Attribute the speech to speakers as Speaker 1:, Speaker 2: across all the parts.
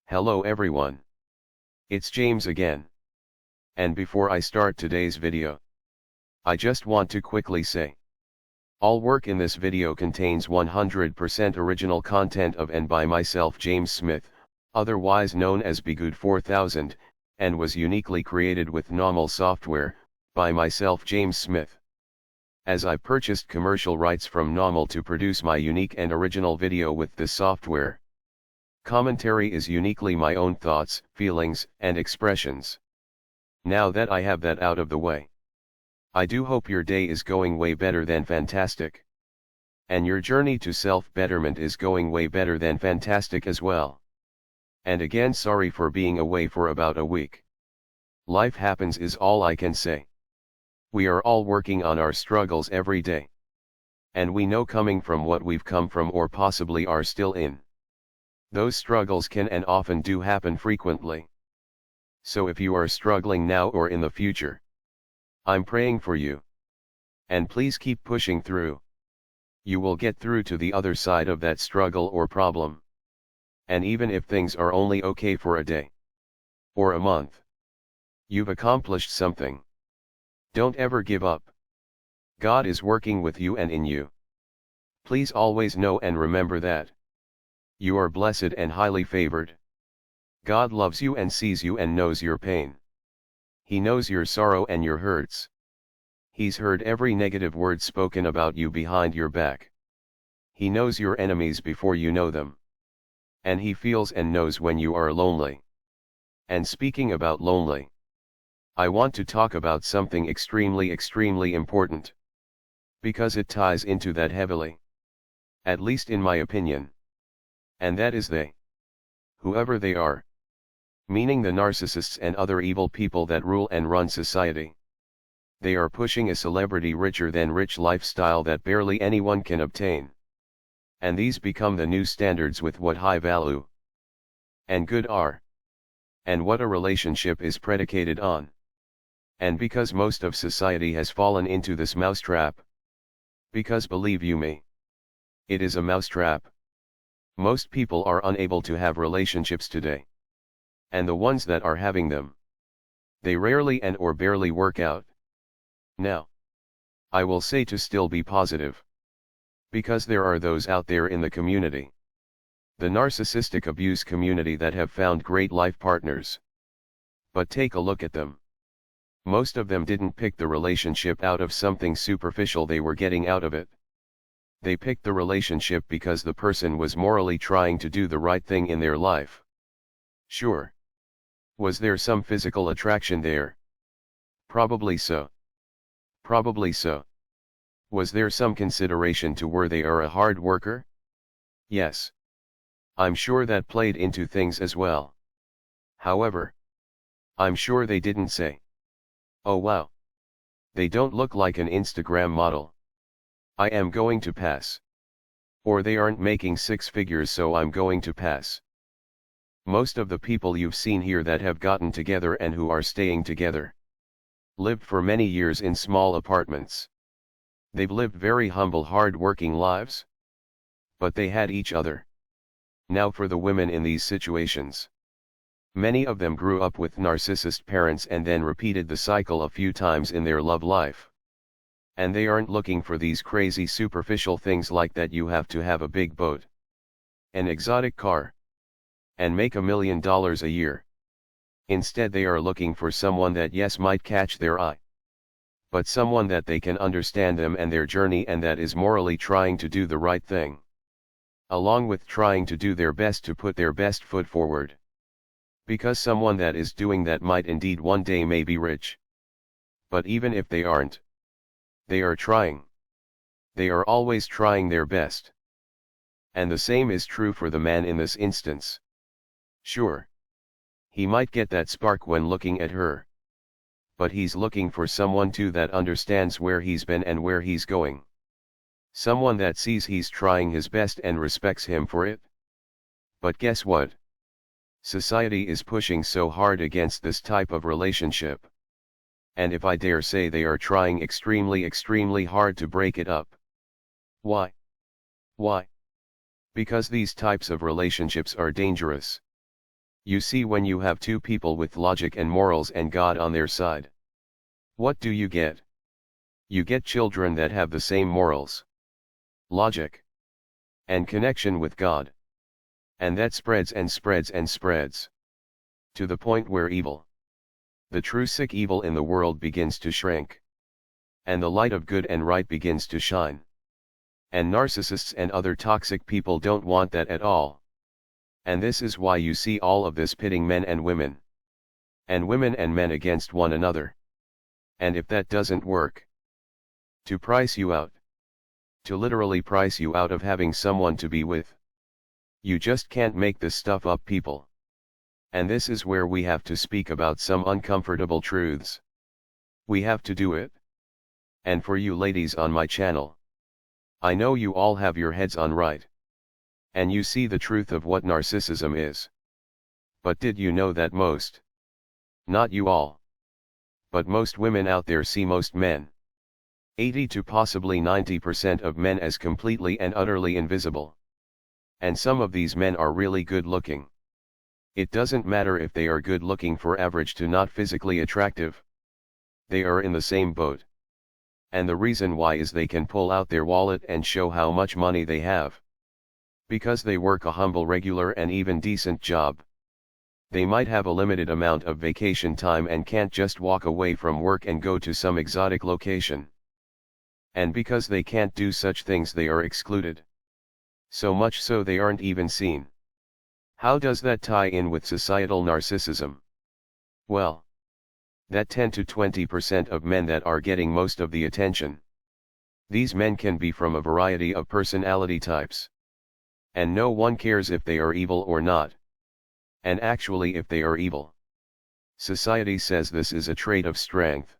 Speaker 1: Hello everyone. It's James again. And before I start today's video, I just want to quickly say, all work in this video contains 100% original content of and by myself, James Smith, otherwise known as Bgood 4000, and was uniquely created with NAWMAL software, by myself, James Smith. As I purchased commercial rights from NAWMAL to produce my unique and original video with this software. Commentary is uniquely my own thoughts, feelings, and expressions. Now that I have that out of the way, I do hope your day is going way better than fantastic. And your journey to self-betterment is going way better than fantastic as well. And again, sorry for being away for about a week. Life happens is all I can say. We are all working on our struggles every day. And we know coming from what we've come from or possibly are still in. Those struggles can and often do happen frequently. So if you are struggling now or in the future, I'm praying for you. And please keep pushing through. You will get through to the other side of that struggle or problem. And even if things are only okay for a day or a month, you've accomplished something. Don't ever give up. God is working with you and in you. Please always know and remember that. You are blessed and highly favored. God loves you and sees you and knows your pain. He knows your sorrow and your hurts. He's heard every negative word spoken about you behind your back. He knows your enemies before you know them. And he feels and knows when you are lonely. And speaking about lonely, I want to talk about something extremely important. Because it ties into that heavily. At least in my opinion. And that is they. Whoever they are. Meaning the narcissists and other evil people that rule and run society. They are pushing a celebrity richer than rich lifestyle that barely anyone can obtain. And these become the new standards with what high value and good are. And what a relationship is predicated on. And because most of society has fallen into this mousetrap. Because believe you me, it is a mousetrap. Most people are unable to have relationships today. And the ones that are having them, they rarely and or barely work out. Now, I will say to still be positive. Because there are those out there in the community. The narcissistic abuse community that have found great life partners. But take a look at them. Most of them didn't pick the relationship out of something superficial they were getting out of it. They picked the relationship because the person was morally trying to do the right thing in their life. Sure. Was there some physical attraction there? Probably so. Probably so. Was there some consideration to were they are a hard worker? Yes. I'm sure that played into things as well. However, I'm sure they didn't say, oh wow, they don't look like an Instagram model. I am going to pass. Or they aren't making six figures so I'm going to pass. Most of the people you've seen here that have gotten together and who are staying together lived for many years in small apartments. They've lived very humble, hard-working lives. But they had each other. Now for the women in these situations. Many of them grew up with narcissist parents and then repeated the cycle a few times in their love life. And they aren't looking for these crazy superficial things like that you have to have a big boat, an exotic car, and make $1 million a year. Instead they are looking for someone that yes might catch their eye. But someone that they can understand them and their journey and that is morally trying to do the right thing. Along with trying to do their best to put their best foot forward. Because someone that is doing that might indeed one day may be rich. But even if they aren't, they are trying. They are always trying their best. And the same is true for the man in this instance. Sure. He might get that spark when looking at her. But he's looking for someone too that understands where he's been and where he's going. Someone that sees he's trying his best and respects him for it. But guess what? Society is pushing so hard against this type of relationship. And if I dare say they are trying extremely hard to break it up. Why? Why? Because these types of relationships are dangerous. You see, when you have two people with logic and morals and God on their side, what do you get? You get children that have the same morals, logic, and connection with God. And that spreads and spreads and spreads, to the point where evil, the true sick evil in the world, begins to shrink, and the light of good and right begins to shine. And narcissists and other toxic people don't want that at all. And this is why you see all of this pitting men and women and men against one another. And if that doesn't work, to price you out, to literally price you out of having someone to be with. You just can't make this stuff up, people. And this is where we have to speak about some uncomfortable truths. We have to do it. And for you ladies on my channel, I know you all have your heads on right. And you see the truth of what narcissism is. But did you know that most, not you all, but most women out there see most men, 80 to possibly 90% of men, as completely and utterly invisible? And some of these men are really good looking. It doesn't matter if they are good looking for average to not physically attractive. They are in the same boat. And the reason why is they can pull out their wallet and show how much money they have. Because they work a humble, regular and even decent job. They might have a limited amount of vacation time and can't just walk away from work and go to some exotic location. And because they can't do such things, they are excluded. So much so they aren't even seen. How does that tie in with societal narcissism? Well, that 10 to 20% of men that are getting most of the attention. These men can be from a variety of personality types. And no one cares if they are evil or not. And actually, if they are evil, society says this is a trait of strength.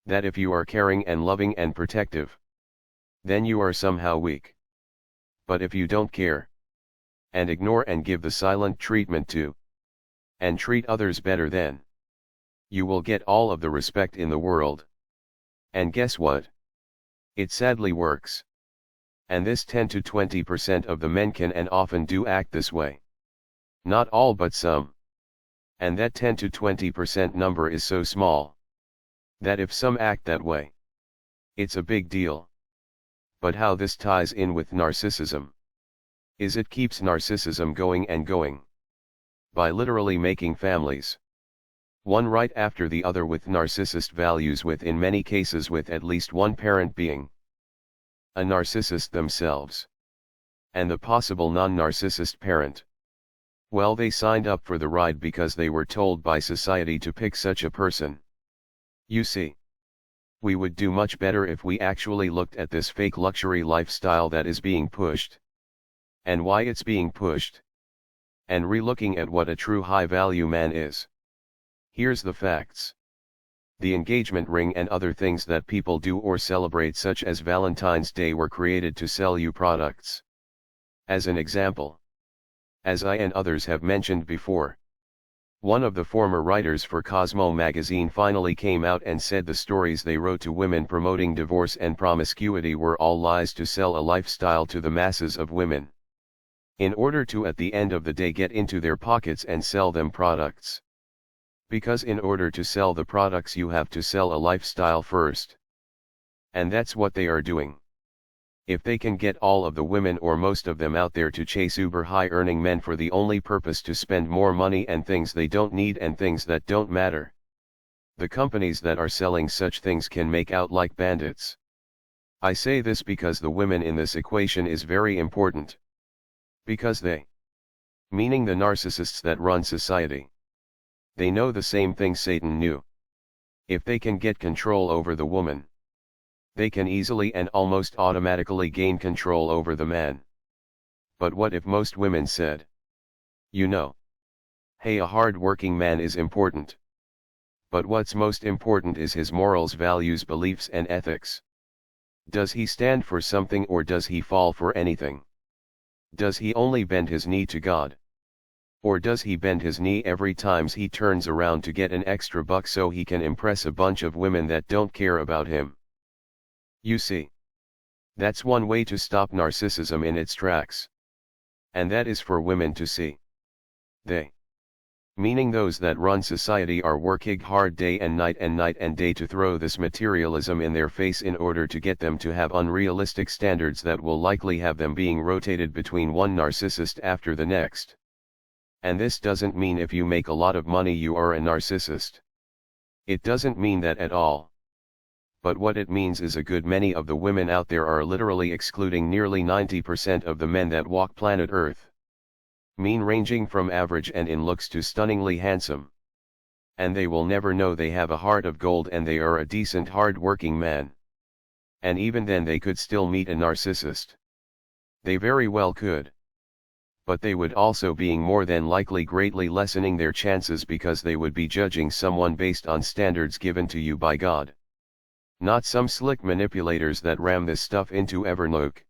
Speaker 1: That if you are caring and loving and protective, then you are somehow weak. But if you don't care, and ignore and give the silent treatment to, and treat others better, then you will get all of the respect in the world. And guess what? It sadly works. And this 10 to 20% of the men can and often do act this way. Not all, but some. And that 10 to 20% number is so small, that if some act that way, it's a big deal. But how this ties in with narcissism is it keeps narcissism going and going. By literally making families, one right after the other, with narcissist values, with in many cases with at least one parent being a narcissist themselves, and the possible non-narcissist parent. Well, they signed up for the ride because they were told by society to pick such a person. You see, we would do much better if we actually looked at this fake luxury lifestyle that is being pushed, and why it's being pushed, and re-looking at what a true high-value man is. Here's the facts. The engagement ring and other things that people do or celebrate, such as Valentine's Day, were created to sell you products. As an example, as I and others have mentioned before, one of the former writers for Cosmo magazine finally came out and said the stories they wrote to women promoting divorce and promiscuity were all lies to sell a lifestyle to the masses of women, in order to at the end of the day get into their pockets and sell them products. Because in order to sell the products you have to sell a lifestyle first. And that's what they are doing. If they can get all of the women or most of them out there to chase uber high earning men for the only purpose to spend more money and things they don't need and things that don't matter, the companies that are selling such things can make out like bandits. I say this because the women in this equation is very important. Because they, meaning the narcissists that run society, they know the same thing Satan knew. If they can get control over the woman, they can easily and almost automatically gain control over the man. But what if most women said, you know, hey, a hard-working man is important. But what's most important is his morals, values, beliefs and ethics. Does he stand for something or does he fall for anything? Does he only bend his knee to God? Or does he bend his knee every time he turns around to get an extra buck so he can impress a bunch of women that don't care about him? You see, that's one way to stop narcissism in its tracks. And that is for women to see. They Meaning those that run society are working hard day and night day to throw this materialism in their face in order to get them to have unrealistic standards that will likely have them being rotated between one narcissist after the next. And this doesn't mean if you make a lot of money you are a narcissist. It doesn't mean that at all. But what it means is a good many of the women out there are literally excluding nearly 90% of the men that walk planet Earth. Mean ranging from average and in looks to stunningly handsome. And they will never know they have a heart of gold and they are a decent hard-working man. And even then they could still meet a narcissist. They very well could. But they would also being more than likely greatly lessening their chances because they would be judging someone based on standards given to you by God. Not some slick manipulators that ram this stuff into every nook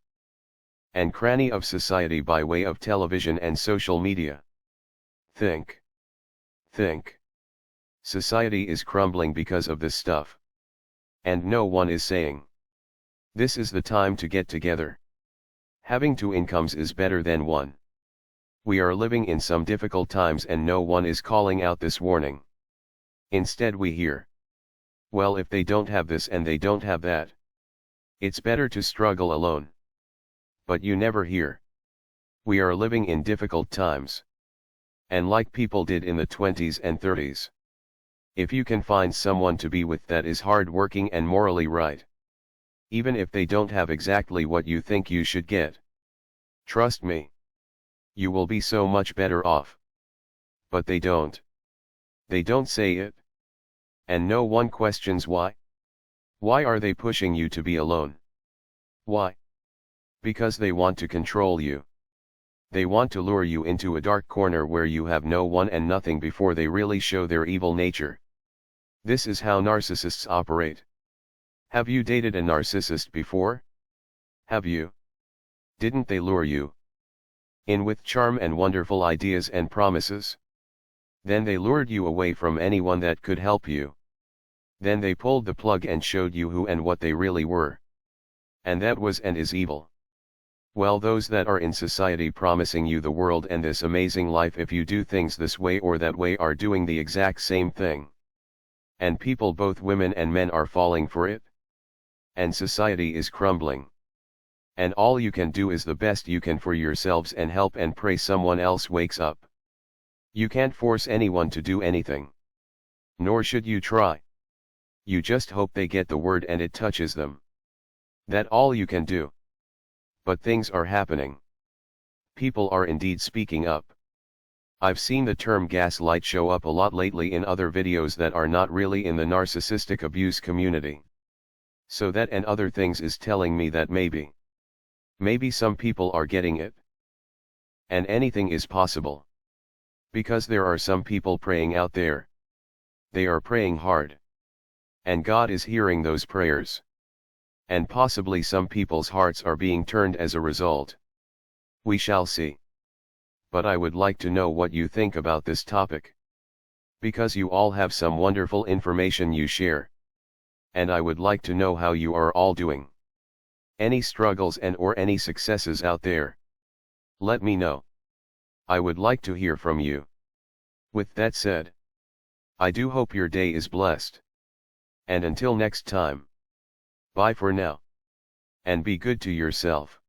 Speaker 1: and cranny of society by way of television and social media. Think. Society is crumbling because of this stuff. And no one is saying, this is the time to get together. Having two incomes is better than one. We are living in some difficult times and no one is calling out this warning. Instead we hear, well, if they don't have this and they don't have that, it's better to struggle alone. But you never hear, we are living in difficult times. And like people did in the 20s and 30s. If you can find someone to be with that is hardworking and morally right, even if they don't have exactly what you think you should get, trust me, you will be so much better off. But they don't. They don't say it. And no one questions why. Why are they pushing you to be alone? Why? Because they want to control you. They want to lure you into a dark corner where you have no one and nothing before they really show their evil nature. This is how narcissists operate. Have you dated a narcissist before? Have you? Didn't they lure you in with charm and wonderful ideas and promises? Then they lured you away from anyone that could help you. Then they pulled the plug and showed you who and what they really were. And that was and is evil. Well, those that are in society promising you the world and this amazing life if you do things this way or that way are doing the exact same thing. And people, both women and men, are falling for it. And society is crumbling. And all you can do is the best you can for yourselves and help and pray someone else wakes up. You can't force anyone to do anything. Nor should you try. You just hope they get the word and it touches them. That's all you can do. But things are happening. People are indeed speaking up. I've seen the term gaslight show up a lot lately in other videos that are not really in the narcissistic abuse community. So that and other things is telling me that maybe some people are getting it. And anything is possible. Because there are some people praying out there. They are praying hard. And God is hearing those prayers. And possibly some people's hearts are being turned as a result. We shall see. But I would like to know what you think about this topic. Because you all have some wonderful information you share. And I would like to know how you are all doing. Any struggles and or any successes out there? Let me know. I would like to hear from you. With that said, I do hope your day is blessed. And until next time. Bye for now. And be good to yourself.